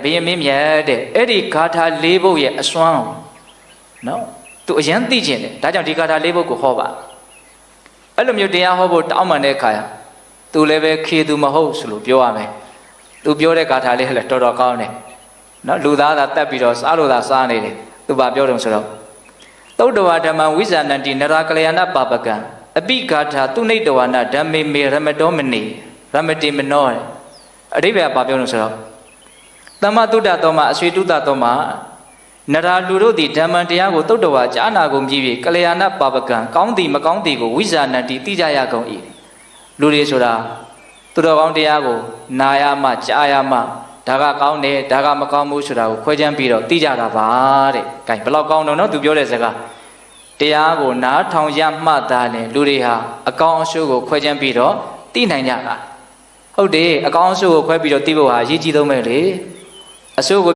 ဘယင်မင်းမြတ်တဲ့အဲ့ဒီဂါထာ၄ပုဒ်ရဲ့အစွမ်းနော်သူအရန်သိကျင်တယ်ဒါကြောင့်ဒီဂါထာ၄ပုဒ်ကိုဟောပါအဲ့လိုမျိုးတရားဟောဖို့တောင်းပန်တဲ့အခါသူလည်းပဲခေသူမဟုတ်ဆိုလို့ပြောရမယ်သူပြောတဲ့ဂါထာလေးလည်းတော်တော်ကောင်းတယ်နော်လူသားသာတက်ပြီးတော့စားလို့သာစားနေတယ်သူဘာပြောတယ်ဆိုတော့သုဒ္ဓဝါဓမ္မဝိဇာဏတိနရာကလျာဏပါပကံအပိဂါထာသူနိတဝါနဓမ္မေမေရမတောမနေရမတိမနောအဓိပ္ပာယ်ဘာပြောလို့ဆိုတော့သမ္မာတုဒ္ဒတော်မှာအဆွေတုဒ္ဒတော်မှာနရာလူတို့သည်ဓမ္မတရားကိုသုဒ္ဓဝါကြားနာကုန်ပြီးကလျာဏပါပကံကောင်းသည်မကောင်းသည်ကိုဝိဇာဏတိသိကြရကုန်၏လူတွေဆိုတာသူတော်ကောင်းတရားကိုနာရမှကြားရမှဒါကကောင်းတယ်ဒါကမကောင်းဘူးဆိုတာကိုခွဲခြမ်းပြီးတော့သိကြတာပါတဲ့။ gain ဘယ်လောက်ကောင်းတော့နော်သူပြောတဲ့စကားတရားကိုနားထောင်ရမှသာလေလူတွေဟာအကောင်းအဆိုးကိုခွဲခြမ်းပြီးတော့သိနိုင်ကြတာ။ဟုတ်တယ်အကောင်းအဆိုးကိုခွဲပြီးတော့သိဖို့ဟာအရေးကြီးဆုံးပဲလေ။အဆိုးကို